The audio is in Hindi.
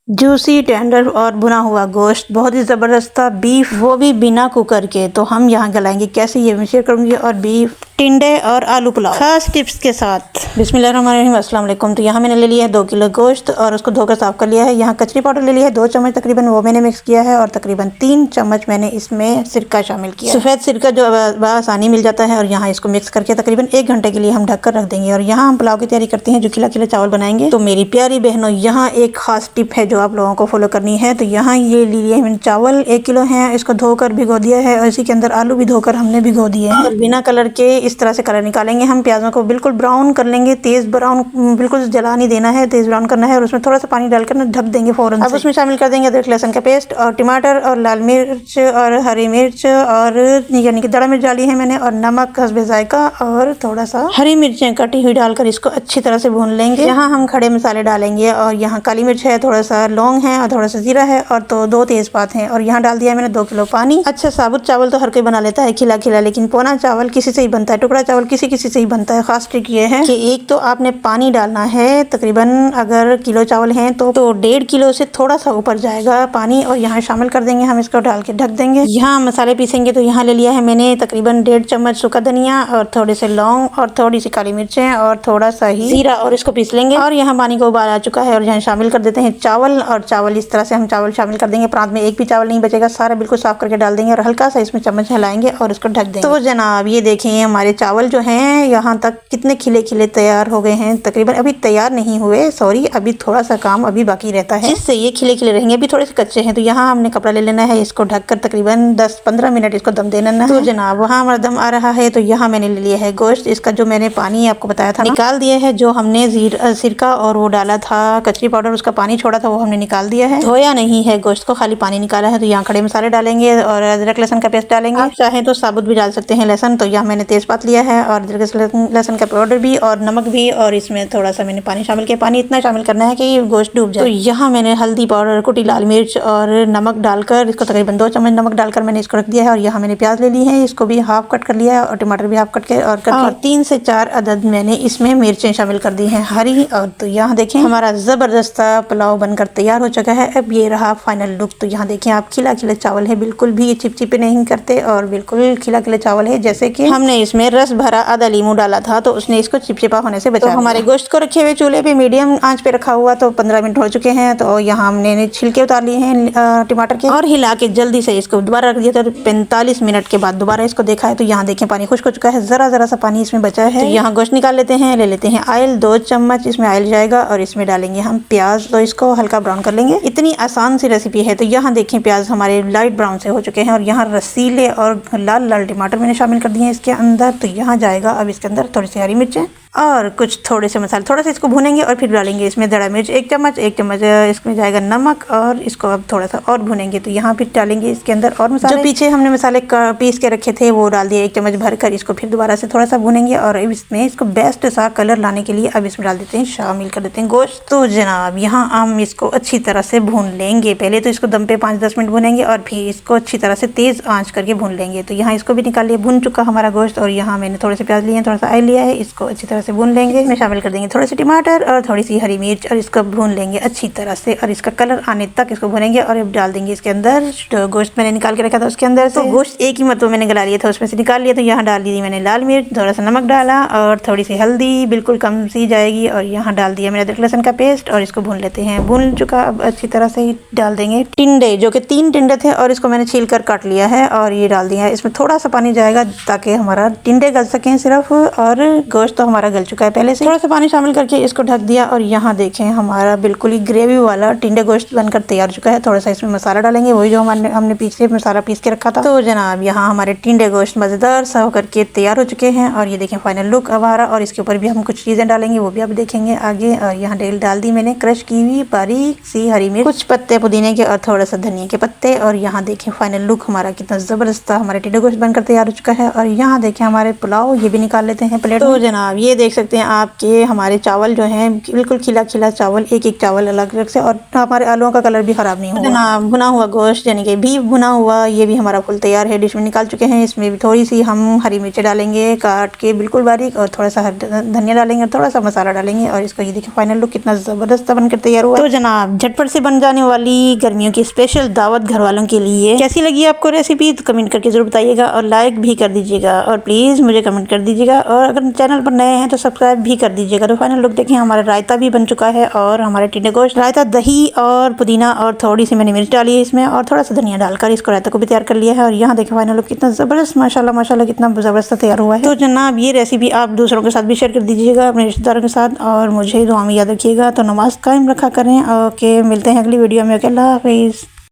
जूसी टेंडर और भुना हुआ गोश्त बहुत ही ज़बरदस्त था। बीफ वो भी बिना कुकर के। तो हम यहाँ गलाएंगे कैसे ये मैं शेयर करूँगी। और बीफ टिंडे और आलू पुलाव खास टिप्स के साथ। बिस्मिल्लाहिर्रहमानिर्रहीम, अस्सलाम वालेकुम। तो यहाँ मैंने ले लिया है 2 किलो गोश्त और उसको धोकर साफ़ कर लिया है। यहाँ कचरी पाउडर ले लिया है 2 चम्मच तकरीबन, वो मैंने मिक्स किया है। और तकरीबन 3 चम्मच मैंने इसमें सिरका शामिल किया। सफ़ेद सिरका जो आसानी मिल जाता है। और यहाँ इसको मिक्स करके तकरीबन 1 घंटे के लिए हम ढक कर रख देंगे। और यहाँ हम पुलाव की तैयारी करते हैं, जो खिला खिला चावल बनाएंगे। तो मेरी प्यारी बहनों, यहाँ एक खास टिप है जो आप लोगों को फॉलो करनी है। तो यहाँ ये ले लिए मैंने चावल 1 किलो हैं, इसको धोकर भिगो दिया है। और इसी के अंदर आलू भी धोकर हमने भिगो दिए हैं। और बिना कलर के इस तरह से कलर निकालेंगे हम। प्याजों को बिल्कुल ब्राउन कर लेंगे, तेज़ ब्राउन, बिल्कुल जला नहीं देना है, तेज़ ब्राउन करना है। और उसमें थोड़ा सा पानी डालकर ना ढक देंगे फ़ौरन। अब उसमें शामिल कर देंगे अदरक लहसुन का पेस्ट और टमाटर और लाल मिर्च और हरी मिर्च और यानी कि दड़ा मिर्च डाली है मैंने। और नमक हस्बे जायका और थोड़ा सा हरी मिर्चें कटी हुई डालकर इसको अच्छी तरह से भून लेंगे। यहाँ हम खड़े मसाले डालेंगे। और यहाँ काली मिर्च है, थोड़ा सा लौंग है और थोड़ा सा जीरा है और तो 2 तेज़पात हैं। और यहाँ डाल दिया मैंने 2 किलो पानी। अच्छा, साबुत चावल तो हर कोई बना लेता है खिला खिला, लेकिन पौना चावल किसी से ही बनता है, टुकड़ा चावल किसी किसी से ही बनता है। खास ट्रिक ये है कि एक तो आपने पानी डालना है, तकरीबन अगर किलो चावल हैं तो 1.5 किलो से थोड़ा सा ऊपर जाएगा पानी। और यहाँ शामिल कर देंगे हम, इसको डाल के ढक देंगे। यहाँ मसाले पीसेंगे। तो यहाँ ले लिया है मैंने तकरीबन 1.5 चम्मच सूखा धनिया और थोड़े से लौंग और थोड़ी सी काली मिर्चें और थोड़ा सा ही जीरा, और इसको पीस लेंगे। और यहाँ पानी को उबाल आ चुका है। और यहाँ शामिल कर देते हैं चावल। और चावल इस तरह से हम चावल शामिल कर देंगे, प्रांत में एक भी चावल नहीं बचेगा, सारा बिल्कुल साफ करके डाल देंगे। और हल्का सा इसमें चम्मच हिलाएंगे और इसको ढक देंगे। तो जनाब ये देखें हमारे चावल जो हैं यहाँ तक कितने खिले खिले तैयार हो गए हैं। तकरीबन अभी तैयार नहीं हुए, सॉरी, अभी थोड़ा सा काम अभी बाकी रहता है, जिससे ये खिले खिले रहेंगे, अभी थोड़े से कच्चे हैं। तो यहाँ हमने कपड़ा ले लेना है, इसको ढककर तकरीबन 10-15 मिनट इसको दम देना है। तो जनाब वहाँ हमारा दम आ रहा है। तो यहाँ मैंने ले लिया है गोश्त, इसका जो मैंने पानी आपको बताया था निकाल दिया है। जो हमने सिरका और वो डाला था कचरी पाउडर, उसका पानी छोड़ा था, वो हमने निकाल दिया है। धोया नहीं है गोश्त को, खाली पानी निकाला है। तो यहाँ खड़े मसाले डालेंगे और अदरक लहसुन का पेस्ट डालेंगे। आप चाहें तो साबुत भी डाल सकते हैं लहसुन। तो यहाँ मैंने तेज़पात लिया है और अदरक लहसुन का पाउडर भी और नमक भी। और इसमें थोड़ा सा मैंने पानी शामिल किया। पानी इतना शामिल करना है कि ये गोश्त डूब जाए। तो यहाँ मैंने हल्दी पाउडर, कुटी लाल मिर्च और नमक डालकर इसको तकरीबन 2 चम्मच नमक डालकर मैंने इसको रख दिया है। और यहाँ मैंने प्याज ले ली है, इसको भी हाफ कट कर लिया है और टमाटर भी हाफ कट के और 3 से 4 अदद मैंने इसमें मिर्चें शामिल कर दी हैं हरी। और तो यहाँ देखें हमारा ज़बरदस्त पुलाव बनकर तैयार हो चुका है। अब ये रहा फाइनल लुक। तो यहाँ देखें आप, खिला खिला चावल है, बिल्कुल भी चिपचिपे नहीं करते और बिल्कुल खिला खिला चावल है, जैसे कि हमने इसमें रस भरा आधा लीमू डाला था तो उसने इसको चिपचिपा होने से बचा। तो हमारे गोश्त को रखे हुए चूल्हे पे मीडियम आंच पे रखा हुआ, तो 15 मिनट हो चुके हैं। तो यहाँ हमने छिलके उतार लिए हैं टमाटर के और हिला के जल्दी से इसको दोबारा रख दिया। तो 45 मिनट के बाद दोबारा इसको देखा है तो यहाँ देखें पानी खुश्क हो चुका है, जरा जरा सा पानी इसमें बचा है। तो यहाँ गोश्त निकाल लेते हैं, ले लेते हैं ऑयल, 2 चम्मच इसमें ऑयल जाएगा और इसमें डालेंगे हम प्याज। तो इसको हल्का ब्राउन कर लेंगे। इतनी आसान सी रेसिपी है। तो यहाँ देखें प्याज हमारे लाइट ब्राउन से हो चुके हैं। और यहाँ रसीले और लाल लाल टमाटर मैंने शामिल कर दिए हैं इसके अंदर। तो यहाँ जाएगा अब इसके अंदर थोड़ी सी हरी मिर्चें और कुछ थोड़े से मसाले, थोड़ा सा इसको भूनेंगे। और फिर डालेंगे इसमें दड़ा मिर्च 1 चम्मच, 1 चम्मच इसमें जाएगा नमक। और इसको अब थोड़ा सा और भूनेंगे। तो यहाँ फिर डालेंगे इसके अंदर और मसाले, जो पीछे हमने मसाले पीस के रखे थे वो डाल दिए 1 चम्मच भरकर। इसको फिर दोबारा से थोड़ा सा भूनेंगे। और अब इसमें इसको बेस्ट सा कलर लाने के लिए अब इसमें डाल देते हैं, शामिल कर देते हैं गोश्त। तो जनाब यहाँ हम इसको अच्छी तरह से भून लेंगे। पहले तो इसको दम पे 5-10 मिनट भूनेंगे और फिर इसको अच्छी तरह से तेज़ आंच करके भून लेंगे। तो यहाँ इसको भी निकाल लिया, भून चुका हमारा गोश्त। और यहाँ मैंने थोड़े से प्याज लिए हैं, थोड़ा सा ऑयल लिया है, इसको अच्छी तरह से भून लेंगे। शामिल कर देंगे थोड़े से टमाटर और थोड़ी सी हरी मिर्च और इसको भून लेंगे अच्छी तरह से। और इसका कलर आने तक इसको भूनेंगे। और अब डाल देंगे इसके अंदर जो गोश्त मैंने निकाल के रखा था उसके अंदर से। तो गोश्त एक ही मरतबा मैंने गला लिया था, उसमें से निकाल लिया। तो यहाँ डाल दी मैंने लाल मिर्च, थोड़ा सा नमक डाला और थोड़ी सी हल्दी, बिल्कुल कम सी जाएगी। और यहाँ डाल दिया मैंने अदरक लहसुन का पेस्ट और इसको भून लेते हैं। भून चुका, अब अच्छी तरह से डाल देंगे टिंडे, जो कि 3 टिंडे थे और इसको मैंने छील कर काट लिया है और ये डाल दिया है। इसमें थोड़ा सा पानी जाएगा ताकि हमारा टिंडे गल सकें सिर्फ। और गोश्त तो हमारा गल चुका है पहले से। थोड़ा सा पानी शामिल करके इसको ढक दिया। और यहाँ देखें हमारा बिल्कुल ही ग्रेवी वाला टिंडे गोश्त बनकर तैयार हो चुका है। थोड़ा सा इसमें मसाला डालेंगे, वही जो हमने पीछे मसाला पीस के रखा था। तो जनाब यहाँ हमारे टिंडे गोश्त मज़ेदार सर्व करके तैयार हो चुके हैं। और ये देखें फाइनल लुक अब आ रहा। और इसके ऊपर भी हम कुछ चीज़ें डालेंगे, वो भी आप देखेंगे आगे। और यहाँ डाल दी मैंने क्रश की हुई बारीक सी हरी मिर्च, कुछ पत्ते पुदीने के और थोड़ा सा धनिया के पत्ते। और यहाँ देखें फाइनल लुक हमारा कितना ज़बरदस्त था। हमारे टिंडे गोश्त बनकर तैयार हो चुका है। और यहाँ देखें हमारे पुलाव, ये भी निकाल लेते हैं प्लेट। तो जनाब ये देख सकते हैं आपके हमारे चावल जो हैं बिल्कुल खिला खिला चावल, एक एक चावल अलग अलग से, और हमारे आलूओं का कलर भी ख़राब नहीं हुआ। जनाब भुना हुआ गोश्त यानी कि बीफ भुना हुआ, ये भी हमारा फुल तैयार है, डिश में निकाल चुके हैं। इसमें भी थोड़ी सी हम हरी मिर्च डालेंगे काट के बिल्कुल बारीक, और थोड़ा सा धनिया डालेंगे और थोड़ा सा मसाला डालेंगे, और इसका ये देखिए फाइनल लुक कितना ज़बरदस्त बनकर तैयार हुआ। तो जनाब झटपट से बन जाने वाली गर्मियों की स्पेशल दावत घर वालों के लिए कैसी लगी आपको रेसिपी, तो कमेंट करके जरूर बताइएगा और लाइक भी कर दीजिएगा, और प्लीज़ मुझे कमेंट कर दीजिएगा, और अगर चैनल पर नए हैं तो सब्सक्राइब भी कर दीजिएगा। तो फाइनल लुक देखें, हमारा रायता भी बन चुका है, और हमारे टिंडे गोश्त रायता दही और पुदीना और थोड़ी सी मैंने मिर्च डाली है इसमें, और थोड़ा सा धनिया डालकर इसको रायता को भी तैयार कर लिया है। और यहाँ देखें फाइनल लुक कितना ज़बरदस्त, माशाल्लाह माशाल्लाह कितना ज़बरदस्त तैयार हुआ है। तो जनाब ये रेसिपी आप दूसरों के साथ भी शेयर कर दीजिएगा, अपने रिश्तेदारों के साथ, और मुझे दुआ में याद रखिएगा। तो नमाज कायम रखा करें। ओके, मिलते हैं अगली वीडियो में। ओके, अल्लाह हाफिज़।